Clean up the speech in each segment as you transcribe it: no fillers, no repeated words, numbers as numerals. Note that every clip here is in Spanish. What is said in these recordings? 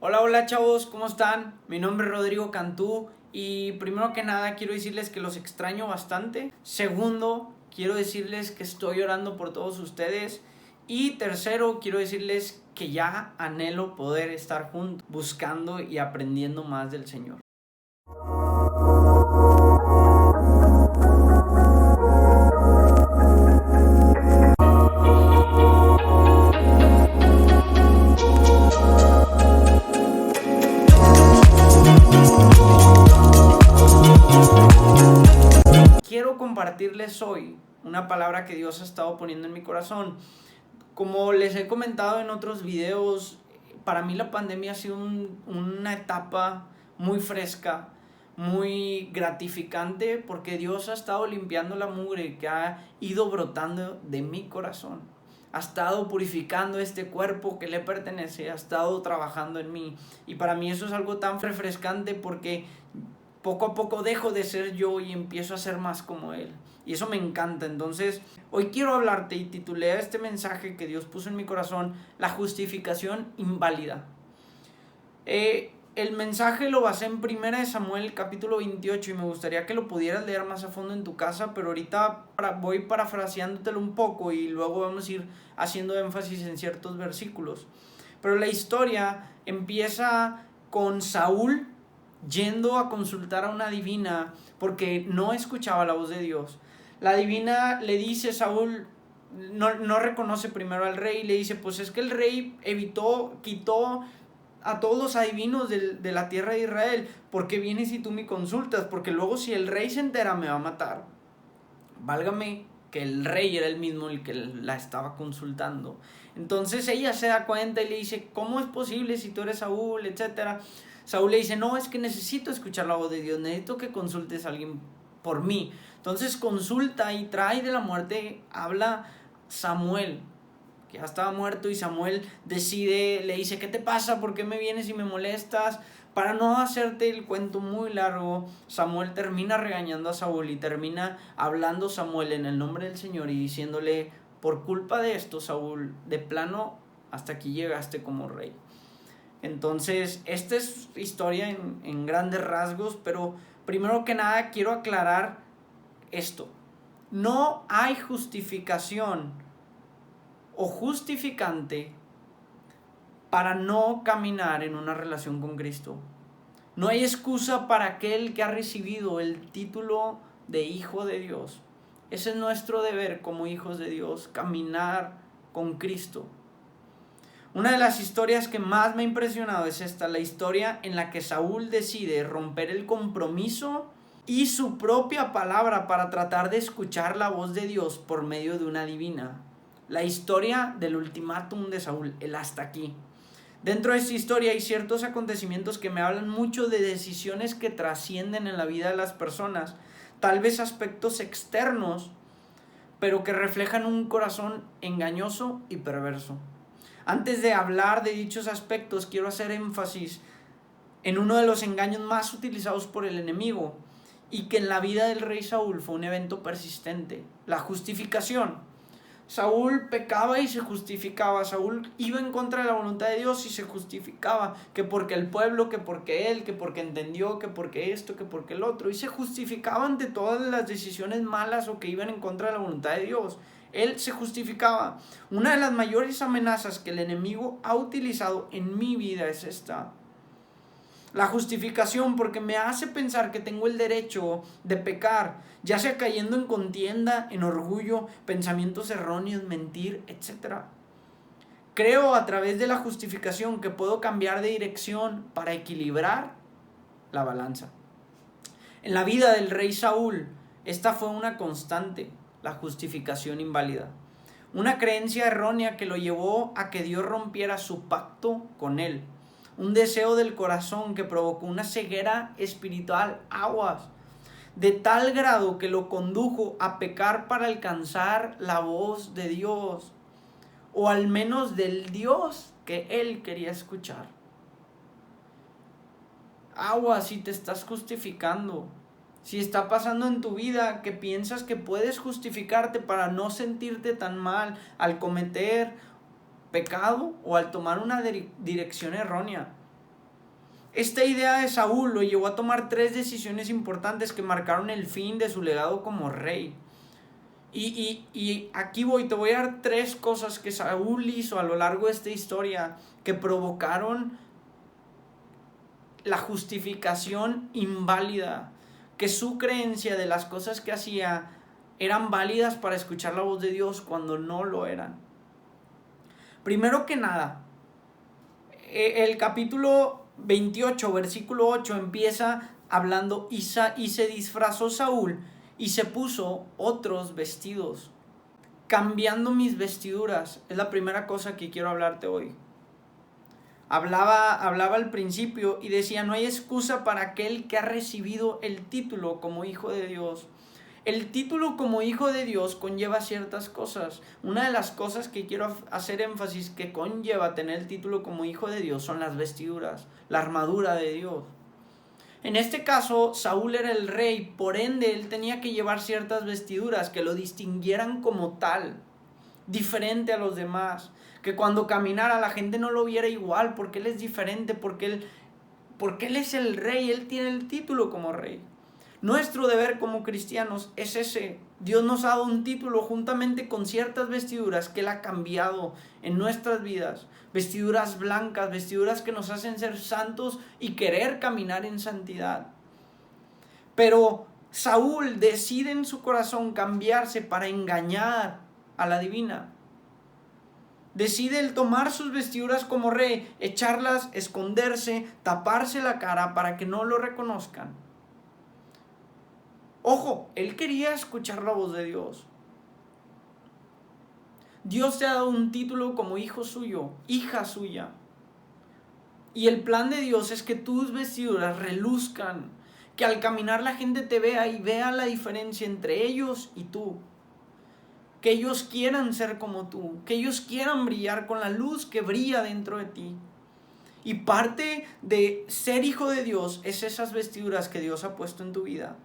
Hola, hola chavos, ¿cómo están? Mi nombre es Rodrigo Cantú y primero que nada quiero decirles que los extraño bastante. Segundo, quiero decirles que estoy orando por todos ustedes. Y tercero, quiero decirles que ya anhelo poder estar juntos, buscando y aprendiendo más del Señor. Quiero compartirles hoy una palabra que Dios ha estado poniendo en mi corazón. Como les he comentado en otros videos, para mí la pandemia ha sido una etapa muy fresca, muy gratificante, porque Dios ha estado limpiando la mugre que ha ido brotando de mi corazón. Ha estado purificando este cuerpo que le pertenece, ha estado trabajando en mí. Y para mí eso es algo tan refrescante porque poco a poco dejo de ser yo y empiezo a ser más como Él. Y eso me encanta. Entonces, hoy quiero hablarte y titulé este mensaje que Dios puso en mi corazón, la justificación inválida. El mensaje lo basé en 1 Samuel capítulo 28 y me gustaría que lo pudieras leer más a fondo en tu casa, pero ahorita voy parafraseándotelo un poco y luego vamos a ir haciendo énfasis en ciertos versículos. Pero la historia empieza con Saúl yendo a consultar a una divina porque no escuchaba la voz de Dios. La divina le dice a Saúl, no reconoce primero al rey, le dice, pues es que el rey quitó a todos los adivinos de la tierra de Israel. ¿Por qué vienes y tú me consultas? Porque luego si el rey se entera me va a matar. Válgame que el rey era el mismo el que la estaba consultando. Entonces ella se da cuenta y le dice, ¿cómo es posible si tú eres Saúl, etcétera? Saúl le dice, no, es que necesito escuchar la voz de Dios, necesito que consultes a alguien por mí. Entonces consulta y trae de la muerte, habla Samuel, que ya estaba muerto, y Samuel le dice, ¿qué te pasa? ¿Por qué me vienes y me molestas? Para no hacerte el cuento muy largo, Samuel termina regañando a Saúl y termina hablando Samuel en el nombre del Señor y diciéndole, por culpa de esto, Saúl, de plano, hasta aquí llegaste como rey. Entonces, esta es historia en grandes rasgos, pero primero que nada quiero aclarar esto. No hay justificación o justificante para no caminar en una relación con Cristo. No hay excusa para aquel que ha recibido el título de hijo de Dios. Ese es nuestro deber como hijos de Dios, caminar con Cristo. Una de las historias que más me ha impresionado es esta, la historia en la que Saúl decide romper el compromiso y su propia palabra para tratar de escuchar la voz de Dios por medio de una divina. La historia del ultimátum de Saúl, el hasta aquí. Dentro de esta historia hay ciertos acontecimientos que me hablan mucho de decisiones que trascienden en la vida de las personas, tal vez aspectos externos, pero que reflejan un corazón engañoso y perverso. Antes de hablar de dichos aspectos, quiero hacer énfasis en uno de los engaños más utilizados por el enemigo y que en la vida del rey Saúl fue un evento persistente, la justificación. Saúl pecaba y se justificaba. Saúl iba en contra de la voluntad de Dios y se justificaba. Que porque el pueblo, que porque él, que porque entendió, que porque esto, que porque el otro. Y se justificaba ante todas las decisiones malas o que iban en contra de la voluntad de Dios. Él se justificaba. Una de las mayores amenazas que el enemigo ha utilizado en mi vida es esta. La justificación, porque me hace pensar que tengo el derecho de pecar, ya sea cayendo en contienda, en orgullo, pensamientos erróneos, mentir, etc. Creo a través de la justificación que puedo cambiar de dirección para equilibrar la balanza. En la vida del rey Saúl, esta fue una constante, la justificación inválida. Una creencia errónea que lo llevó a que Dios rompiera su pacto con él. Un deseo del corazón que provocó una ceguera espiritual, aguas, de tal grado que lo condujo a pecar para alcanzar la voz de Dios, o al menos del Dios que él quería escuchar. Aguas, si te estás justificando, si está pasando en tu vida que piensas que puedes justificarte para no sentirte tan mal al cometer pecado o al tomar una dirección errónea. Esta idea de Saúl lo llevó a tomar 3 decisiones importantes que marcaron el fin de su legado como rey. Y aquí te voy a dar 3 cosas que Saúl hizo a lo largo de esta historia que provocaron la justificación inválida, que su creencia de las cosas que hacía eran válidas para escuchar la voz de Dios cuando no lo eran. Primero que nada, el capítulo 28, versículo 8 empieza hablando y se disfrazó Saúl y se puso otros vestidos. Cambiando mis vestiduras es la primera cosa que quiero hablarte hoy. Hablaba al principio y decía, no hay excusa para aquel que ha recibido el título como hijo de Dios. El título como hijo de Dios conlleva ciertas cosas. Una de las cosas que quiero hacer énfasis que conlleva tener el título como hijo de Dios son las vestiduras, la armadura de Dios. En este caso, Saúl era el rey, por ende él tenía que llevar ciertas vestiduras que lo distinguieran como tal, diferente a los demás. Que cuando caminara la gente no lo viera igual, porque él es diferente, porque él es el rey, él tiene el título como rey. Nuestro deber como cristianos es ese. Dios nos ha dado un título juntamente con ciertas vestiduras que Él ha cambiado en nuestras vidas. Vestiduras blancas, vestiduras que nos hacen ser santos y querer caminar en santidad. Pero Saúl decide en su corazón cambiarse para engañar a la divina. Decide el tomar sus vestiduras como rey, echarlas, esconderse, taparse la cara para que no lo reconozcan. Ojo, él quería escuchar la voz de Dios. Dios te ha dado un título como hijo suyo, hija suya. Y el plan de Dios es que tus vestiduras reluzcan, que al caminar la gente te vea y vea la diferencia entre ellos y tú. Que ellos quieran ser como tú, que ellos quieran brillar con la luz que brilla dentro de ti. Y parte de ser hijo de Dios es esas vestiduras que Dios ha puesto en tu vida.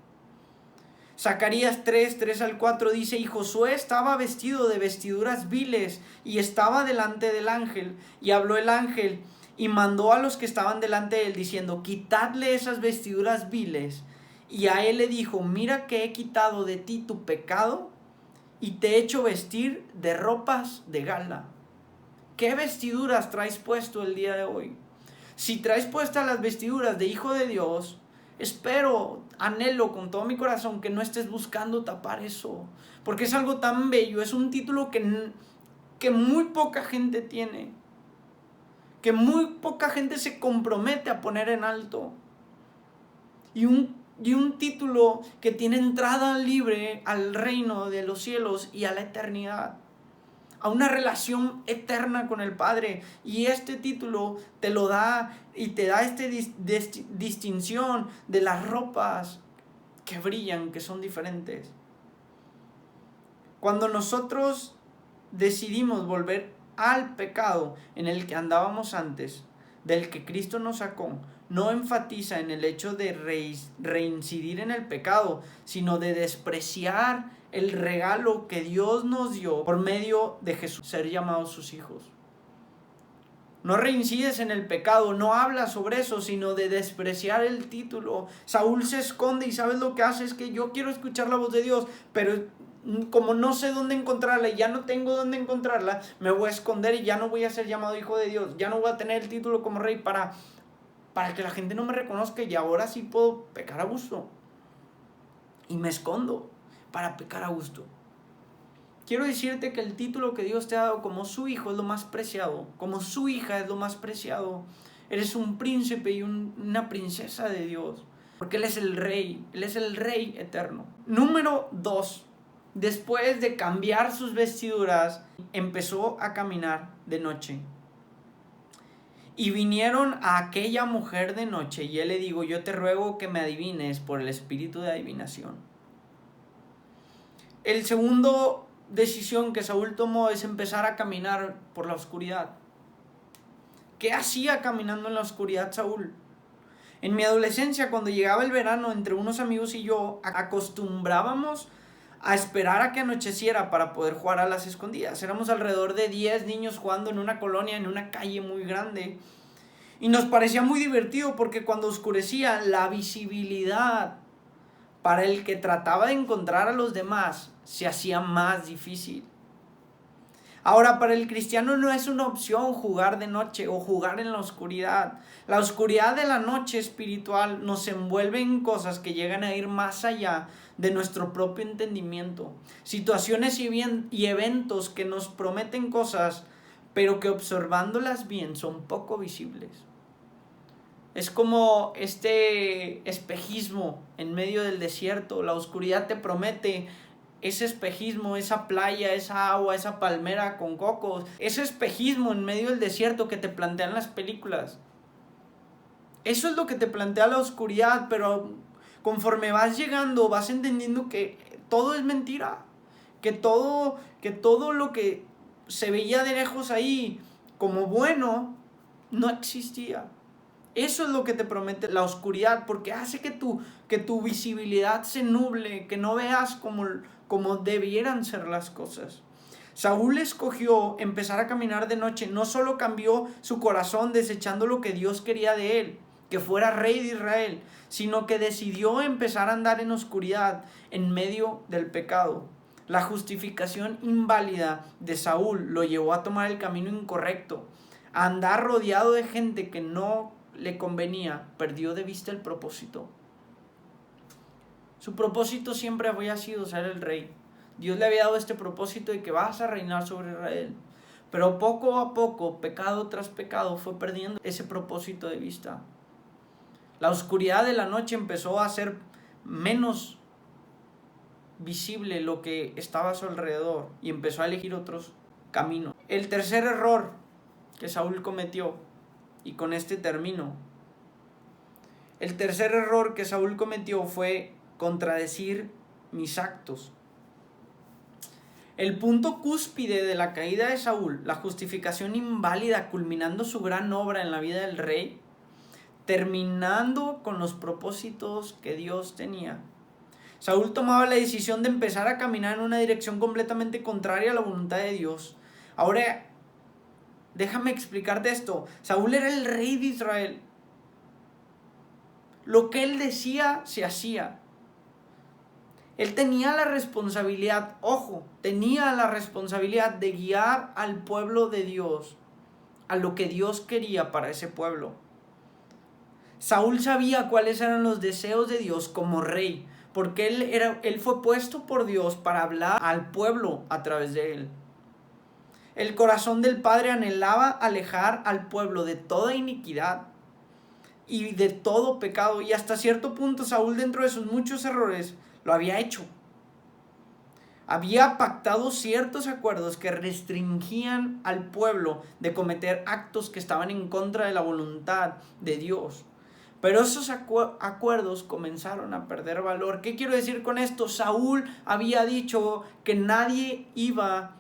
Zacarías 3 al 4 dice, y Josué estaba vestido de vestiduras viles y estaba delante del ángel, y habló el ángel y mandó a los que estaban delante de él diciendo, quitadle esas vestiduras viles. Y a él le dijo, mira que he quitado de ti tu pecado y te he hecho vestir de ropas de gala. ¿Qué vestiduras traes puesto el día de hoy? Si traes puestas las vestiduras de hijo de Dios, espero, anhelo con todo mi corazón que no estés buscando tapar eso, porque es algo tan bello, es un título que muy poca gente tiene, que muy poca gente se compromete a poner en alto, y un título que tiene entrada libre al reino de los cielos y a la eternidad, a una relación eterna con el Padre. Y este título te lo da y te da esta distinción de las ropas que brillan, que son diferentes. Cuando nosotros decidimos volver al pecado en el que andábamos antes, del que Cristo nos sacó, no enfatiza en el hecho de reincidir en el pecado, sino de despreciar el regalo que Dios nos dio por medio de Jesús, ser llamados sus hijos. No reincides en el pecado, no hablas sobre eso, sino de despreciar el título. Saúl se esconde y ¿sabes lo que hace? Es que yo quiero escuchar la voz de Dios, pero como no sé dónde encontrarla y ya no tengo dónde encontrarla, me voy a esconder y ya no voy a ser llamado hijo de Dios, ya no voy a tener el título como rey para que la gente no me reconozca, y ahora sí puedo pecar a gusto. Y me escondo para pecar a gusto. Quiero decirte que el título que Dios te ha dado como su hijo es lo más preciado, como su hija es lo más preciado. Eres un príncipe y una princesa de Dios, porque Él es el rey eterno. Número 2. Después de cambiar sus vestiduras, empezó a caminar de noche. Y vinieron a aquella mujer de noche, y él le dijo, yo te ruego que me adivines por el espíritu de adivinación. El segundo decisión que Saúl tomó es empezar a caminar por la oscuridad. ¿Qué hacía caminando en la oscuridad Saúl? En mi adolescencia, cuando llegaba el verano, entre unos amigos y yo, acostumbrábamos a esperar a que anocheciera para poder jugar a las escondidas. Éramos alrededor de 10 niños jugando en una colonia, en una calle muy grande. Y nos parecía muy divertido porque cuando oscurecía, la visibilidad para el que trataba de encontrar a los demás se hacía más difícil. Ahora, para el cristiano no es una opción jugar de noche o jugar en la oscuridad. La oscuridad de la noche espiritual nos envuelve en cosas que llegan a ir más allá de nuestro propio entendimiento. Situaciones y eventos que nos prometen cosas, pero que observándolas bien son poco visibles. Es como este espejismo en medio del desierto. La oscuridad te promete ese espejismo, esa playa, esa agua, esa palmera con cocos, ese espejismo en medio del desierto que te plantean las películas. Eso es lo que te plantea la oscuridad, pero conforme vas llegando, vas entendiendo que todo es mentira, que todo lo que se veía de lejos ahí como bueno no existía. Eso es lo que te promete la oscuridad, porque hace que tu visibilidad se nuble, que no veas como debieran ser las cosas. Saúl escogió empezar a caminar de noche. No solo cambió su corazón desechando lo que Dios quería de él, que fuera rey de Israel, sino que decidió empezar a andar en oscuridad en medio del pecado. La justificación inválida de Saúl lo llevó a tomar el camino incorrecto, a andar rodeado de gente que no le convenía. Perdió de vista el propósito. Su propósito siempre había sido ser el rey. Dios le había dado este propósito de que vas a reinar sobre Israel. Pero poco a poco, pecado tras pecado, fue perdiendo ese propósito de vista. La oscuridad de la noche empezó a hacer menos visible lo que estaba a su alrededor y empezó a elegir otros caminos. El tercer error que Saúl cometió, y con este termino, el tercer error que Saúl cometió fue contradecir mis actos. El punto cúspide de la caída de Saúl, la justificación inválida culminando su gran obra en la vida del rey, terminando con los propósitos que Dios tenía. Saúl tomaba la decisión de empezar a caminar en una dirección completamente contraria a la voluntad de Dios. Ahora, déjame explicarte esto. Saúl era el rey de Israel. Lo que él decía, se hacía. Él tenía la responsabilidad, tenía la responsabilidad de guiar al pueblo de Dios a lo que Dios quería para ese pueblo. Saúl sabía cuáles eran los deseos de Dios como rey, porque él fue puesto por Dios para hablar al pueblo a través de él. El corazón del Padre anhelaba alejar al pueblo de toda iniquidad y de todo pecado, y hasta cierto punto Saúl, dentro de sus muchos errores, lo había hecho. Había pactado ciertos acuerdos que restringían al pueblo de cometer actos que estaban en contra de la voluntad de Dios. Pero esos acuerdos comenzaron a perder valor. ¿Qué quiero decir con esto? Saúl había dicho que nadie iba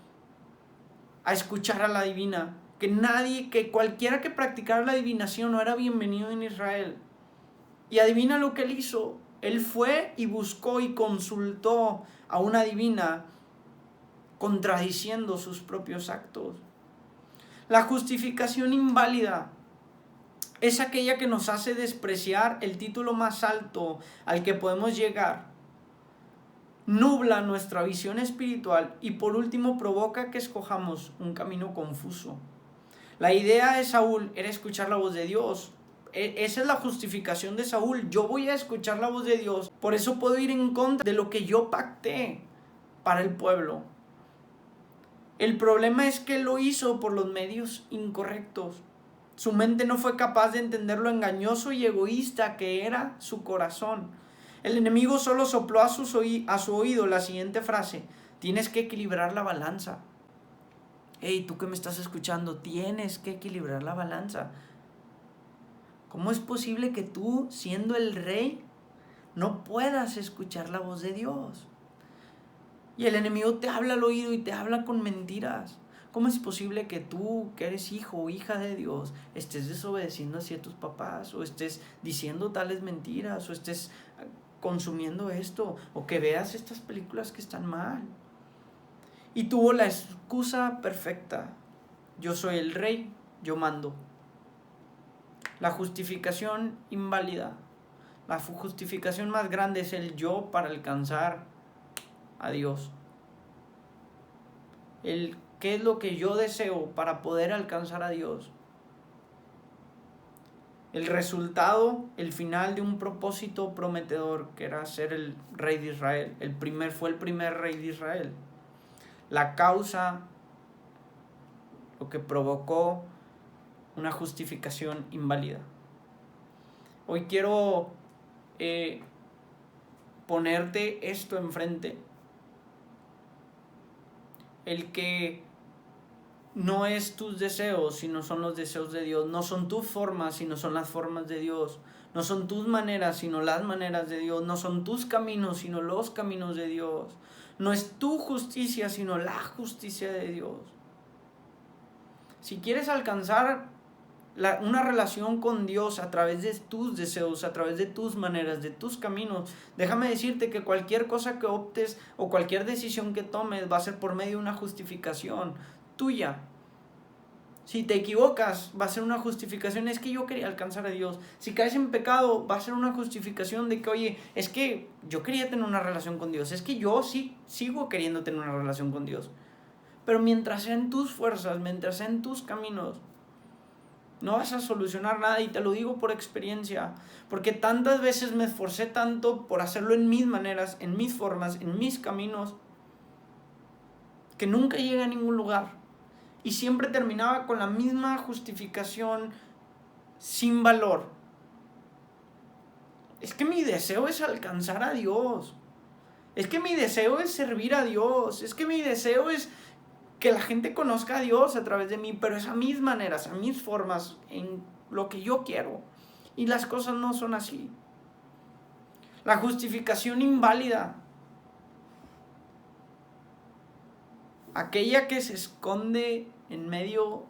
a escuchar a la divina, que cualquiera que practicara la adivinación no era bienvenido en Israel. Y adivina lo que él hizo. Él fue y buscó y consultó a una divina, contradiciendo sus propios actos. La justificación inválida es aquella que nos hace despreciar el título más alto al que podemos llegar, nubla nuestra visión espiritual y por último provoca que escojamos un camino confuso. La idea de Saúl era escuchar la voz de Dios. Esa es la justificación de Saúl. Yo voy a escuchar la voz de Dios, por eso puedo ir en contra de lo que yo pacté para el pueblo. El problema es que lo hizo por los medios incorrectos. Su mente no fue capaz de entender lo engañoso y egoísta que era su corazón. El enemigo solo sopló a su oído la siguiente frase: tienes que equilibrar la balanza. Hey, tú que me estás escuchando, tienes que equilibrar la balanza. ¿Cómo es posible que tú, siendo el rey, no puedas escuchar la voz de Dios? Y el enemigo te habla al oído y te habla con mentiras. ¿Cómo es posible que tú, que eres hijo o hija de Dios, estés desobedeciendo a ciertos papás, o estés diciendo tales mentiras, o estés consumiendo esto, o que veas estas películas que están mal? Y tuvo la excusa perfecta: yo soy el rey, yo mando. La justificación inválida. La justificación más grande es el yo para alcanzar a Dios. El qué es lo que yo deseo para poder alcanzar a Dios. El resultado, el final de un propósito prometedor que era ser el rey de Israel. Fue el primer rey de Israel. La causa, lo que provocó una justificación inválida. Hoy quiero ponerte esto enfrente. El que no es tus deseos, sino son los deseos de Dios. No son tus formas, sino son las formas de Dios. No son tus maneras, sino las maneras de Dios. No son tus caminos, sino los caminos de Dios. No es tu justicia, sino la justicia de Dios. Si quieres alcanzar una relación con Dios a través de tus deseos, a través de tus maneras, de tus caminos, déjame decirte que cualquier cosa que optes o cualquier decisión que tomes va a ser por medio de una justificación tuya. Si te equivocas, va a ser una justificación, es que yo quería alcanzar a Dios. Si caes en pecado, va a ser una justificación de que, oye, es que yo quería tener una relación con Dios, es que yo sí sigo queriendo tener una relación con Dios. Pero mientras sea en tus fuerzas, mientras sea en tus caminos, no vas a solucionar nada, y te lo digo por experiencia, porque tantas veces me esforcé tanto por hacerlo en mis maneras, en mis formas, en mis caminos, que nunca llegué a ningún lugar. Y siempre terminaba con la misma justificación sin valor. Es que mi deseo es alcanzar a Dios. Es que mi deseo es servir a Dios. Es que mi deseo es que la gente conozca a Dios a través de mí, pero es a mis maneras, a mis formas, en lo que yo quiero. Y las cosas no son así. La justificación inválida. Aquella que se esconde en medio,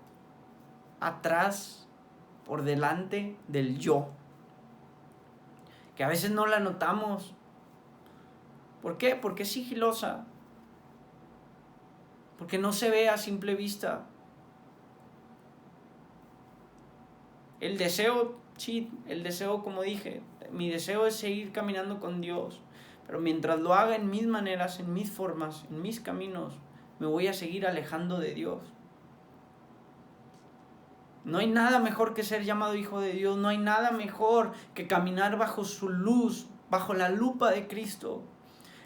atrás, por delante del yo. Que a veces no la notamos. ¿Por qué? Porque es sigilosa. Porque no se ve a simple vista. El deseo, sí, el deseo, como dije, mi deseo es seguir caminando con Dios. Pero mientras lo haga en mis maneras, en mis formas, en mis caminos, me voy a seguir alejando de Dios. No hay nada mejor que ser llamado hijo de Dios. No hay nada mejor que caminar bajo su luz, bajo la lupa de Cristo.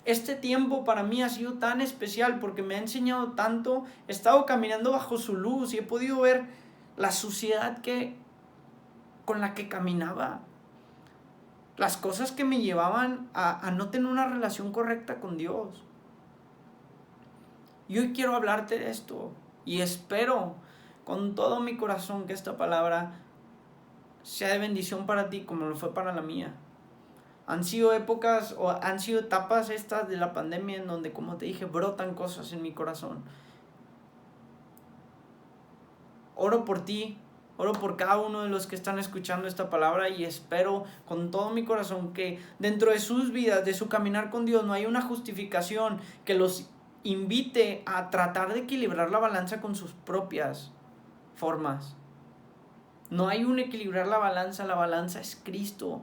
Este tiempo para mí ha sido tan especial porque me ha enseñado tanto. He estado caminando bajo su luz y he podido ver la suciedad con la que caminaba. Las cosas que me llevaban a no tener una relación correcta con Dios. Y hoy quiero hablarte de esto. Y espero con todo mi corazón que esta palabra sea de bendición para ti como lo fue para la mía. Han sido épocas o han sido etapas estas de la pandemia en donde, como te dije, brotan cosas en mi corazón. Oro por ti, oro por cada uno de los que están escuchando esta palabra y espero con todo mi corazón que dentro de sus vidas, de su caminar con Dios, no haya una justificación que los invite a tratar de equilibrar la balanza con sus propias formas. No hay un equilibrar la balanza es Cristo.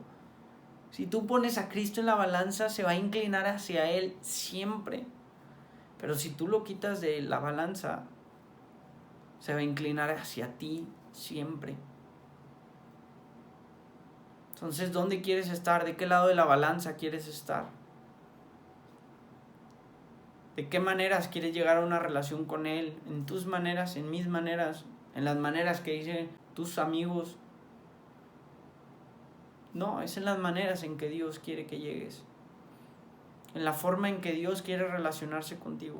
Si tú pones a Cristo en la balanza, se va a inclinar hacia Él siempre. Pero si tú lo quitas de la balanza, se va a inclinar hacia ti siempre. Entonces, ¿dónde quieres estar? ¿De qué lado de la balanza quieres estar? ¿De qué maneras quieres llegar a una relación con Él? ¿En tus maneras, en mis maneras, en las maneras que dicen tus amigos? No, es en las maneras en que Dios quiere que llegues. En la forma en que Dios quiere relacionarse contigo.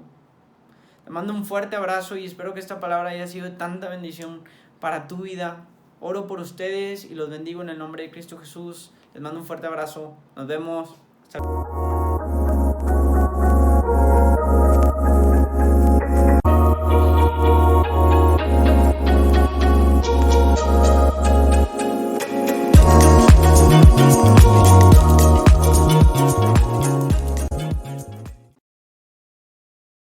Te mando un fuerte abrazo y espero que esta palabra haya sido de tanta bendición para tu vida. Oro por ustedes y los bendigo en el nombre de Cristo Jesús. Les mando un fuerte abrazo. Nos vemos. Hasta luego.